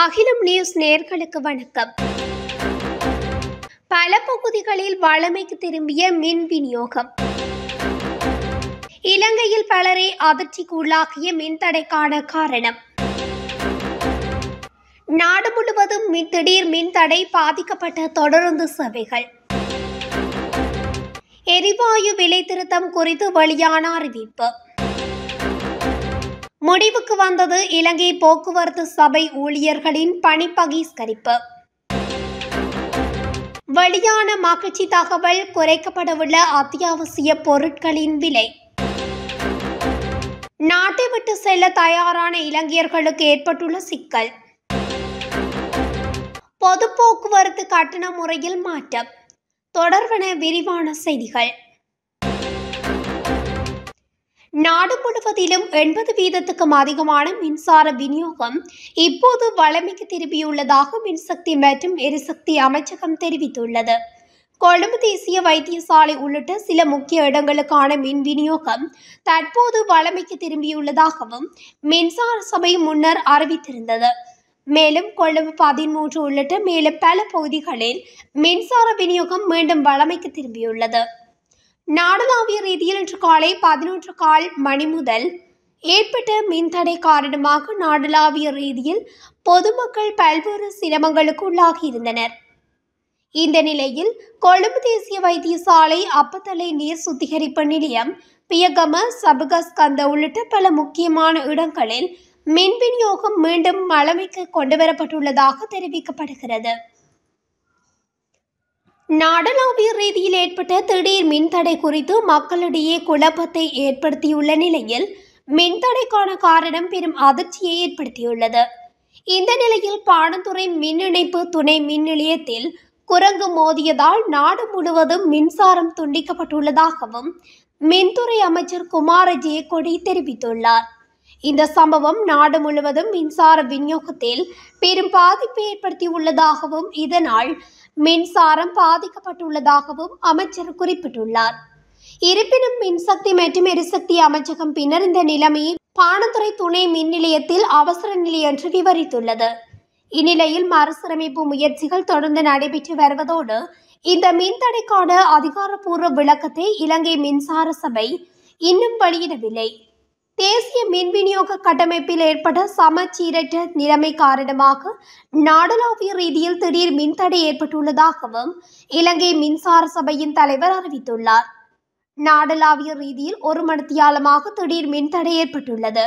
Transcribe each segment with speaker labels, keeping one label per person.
Speaker 1: அகிலம் நியூஸ் நேயர்களுக்கு வணக்கம். பல பகுதிகளில் வழமைக்கு திரும்பிய மின் விநியோகம். இலங்கையில் பலரை அதிர்ச்சிக்கு உள்ளாக்கிய மின்தடைக்கான காரணம். நாடு முழுவதும் திடீர் மின்தடை, பாதிக்கப்பட்ட தொடருந்து சேவைகள். எரிவாயு விலை திருத்தம் குறித்து வெளியான அறிவிப்பு. முடிவுக்கு வந்தது இலங்கை போக்குவரத்து சபை ஊழியர்களின் பணி பகிஷ்கரிப்பு. வெளியான மகிழ்ச்சி தகவல், குறைக்கப்படவுள்ள அத்தியாவசிய பொருட்களின் விலை. நாட்டை விட்டு செல்ல தயாரான இலங்கையர்களுக்கு ஏற்பட்டுள்ள சிக்கல். பொது போக்குவரத்து கட்டண முறையில் மாற்றம் தொடர்பான விரிவான செய்திகள். நாடு முழுவதிலும் 80% அதிகமான மின்சார விநியோகம் இப்போது வழமைக்கு திரும்பியுள்ளதாக மின்சக்தி மற்றும் எரிசக்தி அமைச்சகம் தெரிவித்துள்ளது. கொழும்பு தேசிய வைத்தியசாலை உள்ளிட்ட சில முக்கிய இடங்களுக்கான மின் விநியோகம் தற்போது வழமைக்கு திரும்பியுள்ளதாகவும் மின்சார சபை முன்னர் அறிவித்திருந்தது. மேலும் கொழும்பு 13 உள்ளிட்ட மேலும் பல பகுதிகளில் மின்சார விநியோகம் மீண்டும் வழமைக்கு திரும்பியுள்ளது. நாடளாவிய ரீதியில் இன்று காலை 11:15 முதல் ஏற்பட்ட மின்தடை காரணமாக நாடளாவிய ரீதியில் பொதுமக்கள் பல்வேறு சிரமங்களுக்கு உள்ளாகியிருந்தனர். இந்த நிலையில் கொழும்பு தேசிய வைத்தியசாலை, அப்பத்தலை நீர் சுத்திகரிப்பு நிலையம், பியகம, சபுகஸ்கந்த உள்ளிட்ட பல முக்கியமான இடங்களில் மின் விநியோகம் மீண்டும் வழமைக்கு கொண்டுவரப்பட்டுள்ளதாக தெரிவிக்கப்படுகிறது. நாடளாவிய ரீதியில் ஏற்பட்ட திடீர் மின்தடை குறித்து மக்களிடையே குழப்பத்தை ஏற்படுத்தியுள்ள நிலையில் மின்தடைக்கான காரணம் பெரும் அதிர்ச்சியை ஏற்படுத்தியுள்ளது. இந்த நிலையில் பாணந்துறை மின் இணைப்பு துணை மின் நிலையத்தில் குரங்கு மோதியதால் நாடு முழுவதும் மின்சாரம் துண்டிக்கப்பட்டுள்ளதாகவும் மின்துறை அமைச்சர் குமார ஜெயக்கொடி தெரிவித்துள்ளார். இந்த சம்பவம் நாடு முழுவதும் மின்சார விநியோகத்தில் பெரும் பாதிப்பை ஏற்படுத்தியுள்ளதாகவும் இதனால் மின்சாரம் பாதிக்கப்பட்டுள்ளதாகவும் அமைச்சர் குறிப்பிட்டுள்ளார். இருப்பினும் மின்சக்தி மற்றும் எரிசக்தி அமைச்சகம் பின்னர் இந்த நிலைமையை பாணந்துறை துணை மின் நிலையத்தில் அவசர நிலை என்று விவரித்துள்ளது. இந்நிலையில் மறுசீரமைப்பு முயற்சிகள் தொடர்ந்து நடைபெற்று வருவதோடு இந்த மின்தடைக்கான அதிகாரப்பூர்வ விளக்கத்தை இலங்கை மின்சார சபை இன்னும் வெளியிடவில்லை. தேசிய மின் விநியோக கட்டமைப்பில் ஏற்பட்ட சமச்சீரற்ற நிலைமை காரணமாக நாடளாவிய ரீதியில் திடீர் மின்தடை ஏற்பட்டுள்ளதாகவும் இலங்கை மின்சார சபையின் தலைவர் அறிவித்துள்ளார். நாடளாவிய ரீதியில் 1 மணித்தியாலமாக திடீர் மின்தடை ஏற்பட்டுள்ளது.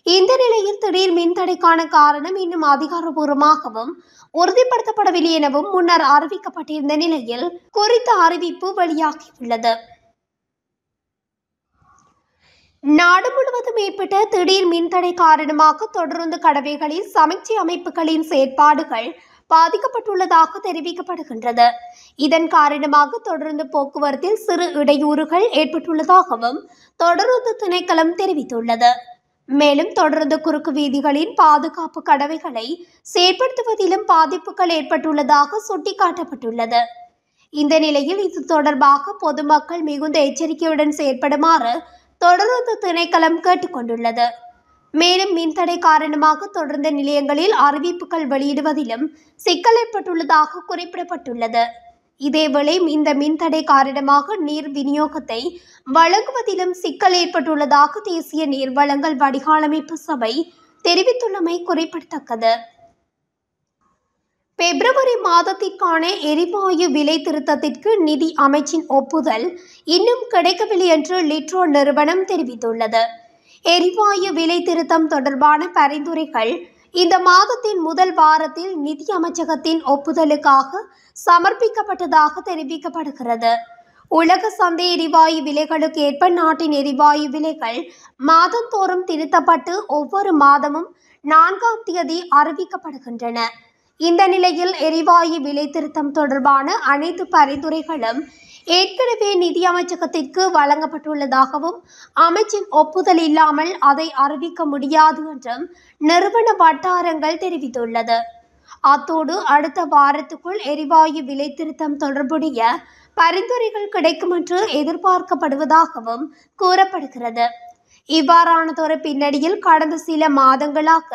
Speaker 1: இந்த நிலையில் திடீர் மின்தடைக்கான காரணம் இன்னும் அதிகாரப்பூர்வமாகவும் உறுதிப்படுத்தப்படவில்லை எனவும் முன்னர் அறிவிக்கப்பட்டிருந்த நிலையில் குறித்த அறிவிப்பு வெளியாகியுள்ளது. நாடு முழுவதும் ஏற்பட்ட திடீர் மின்தடை காரணமாக தொடருந்து கடவைகளில் சமீட்சை அமைப்புகளின் செயற்பாடுகள் பாதிக்கப்பட்டுள்ளதாக தெரிவிக்கப்படுகின்றது. இதன் காரணமாக தொடருந்து போக்குவரத்தில் சிறு இடையூறுகள் ஏற்பட்டுள்ளதாகவும் தொடருந்து திணைக்களம் தெரிவித்துள்ளது. மேலும் தொடருந்து குறுக்கு வீதிகளின் பாதுகாப்பு கடவைகளை செயற்படுத்துவதிலும் பாதிப்புகள் ஏற்பட்டுள்ளதாக சுட்டிக்காட்டப்பட்டுள்ளது. இந்த நிலையில் இது தொடர்பாக பொதுமக்கள் மிகுந்த எச்சரிக்கையுடன் செயற்படுமாறு தொடருந்து திணைக்களம் கேட்டுக்கொண்டுள்ளது. மேலும் மின்தடை காரணமாக தொடர்ந்து நிலையங்களில் அறிவிப்புகள் வெளியிடுவதிலும் சிக்கல் ஏற்பட்டுள்ளதாக குறிப்பிடப்பட்டுள்ளது. இதேவேளை இந்த மின்தடை காரணமாக நீர் விநியோகத்தை வழங்குவதிலும் சிக்கல் ஏற்பட்டுள்ளதாக தேசிய நீர் வழங்கல் வடிகாலமைப்பு சபை தெரிவித்துள்ளமை குறிப்பிடத்தக்கது. பிப்ரவரி மாதத்திற்கான எரிவாயு விலை திருத்தத்திற்கு நிதி அமைச்சின் ஒப்புதல் இன்னும் கிடைக்கவில்லை என்று லிட்ரோ நிறுவனம் தெரிவித்துள்ளது. எரிவாயு விலை திருத்தம் தொடர்பான பரிந்துரைகள் இந்த மாதத்தின் முதல் வாரத்தில் நிதி அமைச்சகத்தின் ஒப்புதலுக்காக சமர்ப்பிக்கப்பட்டதாக தெரிவிக்கப்படுகிறது. உலக சந்தை எரிவாயு விலைகளுக்கு ஏற்ப நாட்டின் எரிவாயு விலைகள் மாதந்தோறும் திருத்தப்பட்டு ஒவ்வொரு மாதமும் 4ஆம் தேதி அறிவிக்கப்படுகின்றன. இந்த நிலையில் எரிவாயு விலை திருத்தம் தொடர்பான அனைத்து பரிந்துரைகளும் ஏற்கனவே நிதி அமைச்சகத்திற்கு வழங்கப்பட்டுள்ளதாகவும் அமைச்சின் ஒப்புதல் இல்லாமல் அதை அறிவிக்க முடியாது என்றும் நிறுவன வட்டாரங்கள் தெரிவித்துள்ளது. அத்தோடு அடுத்த வாரத்துக்குள் எரிவாயு விலை திருத்தம் தொடர்புடைய பரிந்துரைகள் கிடைக்கும் என்று எதிர்பார்க்கப்படுவதாகவும் கூறப்படுகிறது. இவ்வாறானதொரு பின்னணியில் கடந்த சில மாதங்களாக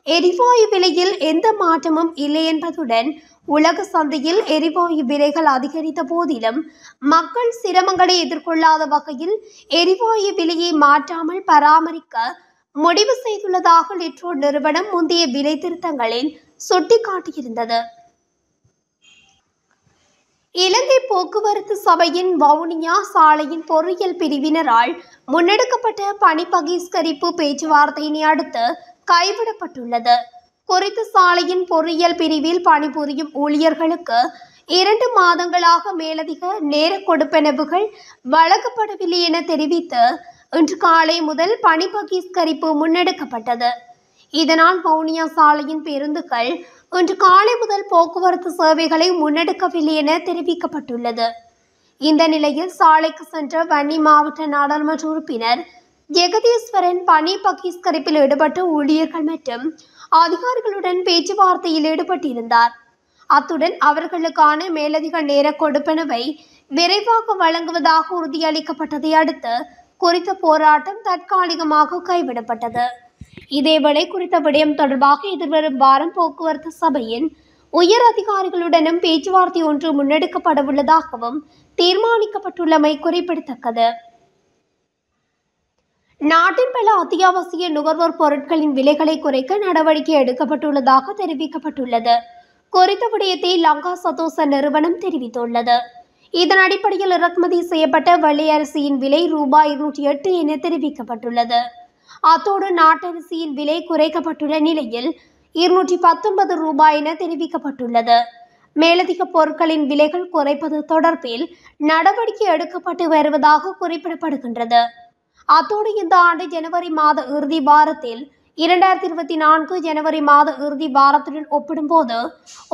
Speaker 1: எரிவாயு விலையில் எந்த மாற்றமும் இல்லை என்பதுடன் உலக சந்தையில் எரிவாயு விலைகள் அதிகரித்த போதிலும் மக்கள் சிரமங்களை எதிர்கொள்ளாத வகையில் எரிவாயு விலையை மாற்றாமல் பராமரிக்க முடிவு செய்துள்ளதாக லிட்ரோ நிறுவனம் முந்தைய விலை திருத்தங்களில் சுட்டிக்காட்டியிருந்தது. இலங்கை போக்குவரத்து சபையின் வவுனியா சாலையின் பொறியியல் பிரிவினரால் முன்னெடுக்கப்பட்ட பணி பகிஷ்கரிப்பு பேச்சுவார்த்தையினை அடுத்து கைவிடப்பட்டுள்ளது. குறித்த சாலையின் பொறியியல் பிரிவில் பணிபுரியும் ஊழியர்களுக்கு 2 மாதங்களாக மேலதிக நேர கொடுப்பனவுகள் வழங்கப்படவில்லை என தெரிவித்து இன்று காலை முதல் பணி பகிஷ்கரிப்பு முன்னெடுக்கப்பட்டது. இதனால் வவுனியா சாலையின் பேருந்துகள் இன்று காலை முதல் போக்குவரத்து சேவைகளை முன்னெடுக்கவில்லை என தெரிவிக்கப்பட்டுள்ளது. இந்த நிலையில் சாலைக்கு சென்ற வன்னி மாவட்ட நாடாளுமன்ற உறுப்பினர் ஜெகதீஸ்வரன் பணி பகிஷ்கரிப்பில் ஈடுபட்ட ஊழியர்கள் மற்றும் அதிகாரிகளுடன் பேச்சுவார்த்தையில் ஈடுபட்டிருந்தார். அத்துடன் அவர்களுக்கான மேலதிக நேர கொடுப்பனவை விரைவாக வழங்குவதாக உறுதியளிக்கப்பட்டதை அடுத்து குறித்த போராட்டம் தற்காலிகமாக கைவிடப்பட்டது. இதேவேளை குறித்த விடயம் தொடர்பாக எதிர்வரும் வாரம் போக்குவரத்து சபையின் உயர் அதிகாரிகளுடனும் பேச்சுவார்த்தை ஒன்று முன்னெடுக்கப்பட உள்ளதாகவும் தீர்மானிக்கப்பட்டுள்ளமை குறிப்பிடத்தக்கது. நாட்டின் பல அத்தியாவசிய நுகர்வோர் பொருட்களின் விலைகளை குறைக்க நடவடிக்கை எடுக்கப்பட்டுள்ளதாக தெரிவிக்கப்பட்டுள்ளது. குறித்த விடயத்தை லங்கா சதோச நிறுவனம் தெரிவித்துள்ளது. இதன் அடிப்படையில் இறக்குமதி செய்யப்பட்ட வெள்ளை அரிசியின் விலை ரூபாய் 208 என தெரிவிக்கப்பட்டுள்ளது. அத்தோடு நாட்டரிசியின் விலை குறைக்கப்பட்டுள்ள நிலையில் 219 ரூபாய் என தெரிவிக்கப்பட்டுள்ளது. மேலதிக பொருட்களின் விலைகள் குறைப்பது தொடர்பில் நடவடிக்கை எடுக்கப்பட்டு வருவதாக குறிப்பிடப்படுகின்றது. அத்தோடு இந்த ஆண்டு ஜனவரி மாத இறுதி வாரத்தில் 2024 ஜனவரி மாத இறுதி வாரத்துடன் ஒப்பிடும்போது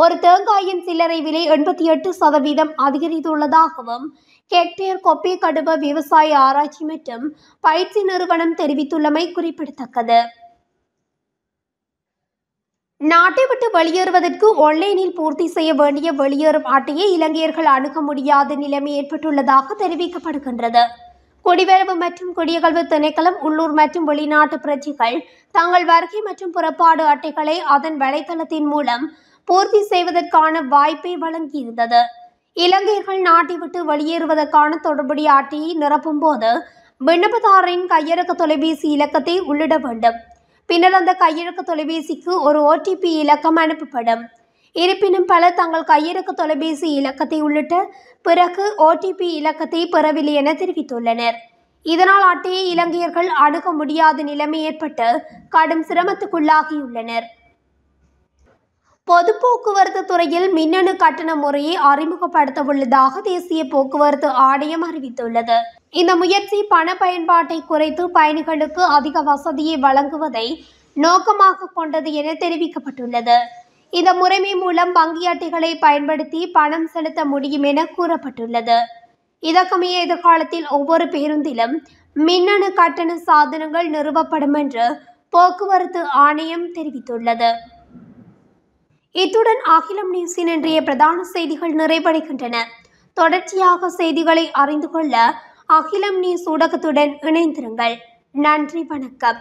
Speaker 1: ஒரு தேங்காயின் சில்லறை விலை 88% அதிகரித்துள்ளதாகவும் ஹெக்டேர் கொப்பி கடுவ விவசாய ஆராய்ச்சி மற்றும் பயிற்சி நிறுவனம் தெரிவித்துள்ளமை குறிப்பிடத்தக்கது. நாட்டை விட்டு வெளியேறுவதற்கு ஆன்லைனில் பூர்த்தி செய்ய வேண்டிய வெளியேறும் அட்டையை இலங்கையர்கள் அணுக முடியாத நிலைமை ஏற்பட்டுள்ளதாக தெரிவிக்கப்படுகின்றது. குடிவரவு மற்றும் குடியகல்வு திணைக்களம் உள்ளூர் மற்றும் வெளிநாட்டு பிரஜைகள் தங்கள் வருகை மற்றும் புறப்பாடு அட்டைகளை அதன் வலைத்தளத்தின் மூலம் பூர்த்தி செய்வதற்கான வாய்ப்பை வழங்கியிருந்தது. இலங்கையர்கள் நாட்டை விட்டு வெளியேறுவதற்கான தொடர்புடைய அட்டையை நிரப்பும் போது விண்ணப்பதாரரின் கையடக்க தொலைபேசி இலக்கத்தை உள்ளிட வேண்டும். பின்னர் அந்த கையடக்க தொலைபேசிக்கு ஒரு OTP இலக்கம் அனுப்பப்படும். இருப்பினும் பலர் தங்கள் கையடக்க தொலைபேசி இலக்கத்தை உள்ளிட்ட பிறகு OTP இலக்கத்தை பெறவில்லை என தெரிவித்துள்ளனர். இதனால் அட்டையை இலங்கையர்கள் அணுக முடியாத நிலைமை ஏற்பட்டு கடும் சிரமத்துக்குள்ளாகியுள்ளனர். பொது போக்குவரத்து துறையில் மின்னணு கட்டண முறையை அறிமுகப்படுத்த உள்ளதாக தேசிய போக்குவரத்து ஆணையம் அறிவித்துள்ளது. இந்த முயற்சி பண பயன்பாட்டை குறைத்து பயணிகளுக்கு அதிக வசதியை வழங்குவதை நோக்கமாக கொண்டது என தெரிவிக்கப்பட்டுள்ளது. இந்த முறைமை மூலம் வங்கி அட்டைகளை பயன்படுத்தி பணம் செலுத்த முடியும் என கூறப்பட்டுள்ளது. இதற்கமைய எதிர்காலத்தில் ஒவ்வொரு பேருந்திலும் மின்னணு கட்டண சாதனங்கள் நிறுவப்படும் என்று போக்குவரத்து ஆணையம் தெரிவித்துள்ளது. இத்துடன் அகிலம் நியூஸின் இன்றைய பிரதான செய்திகள் நிறைவடைகின்றன. தொடர்ச்சியாக செய்திகளை அறிந்து கொள்ள அகிலம் நியூஸ் ஊடகத்துடன் இணைந்திருங்கள். நன்றி, வணக்கம்.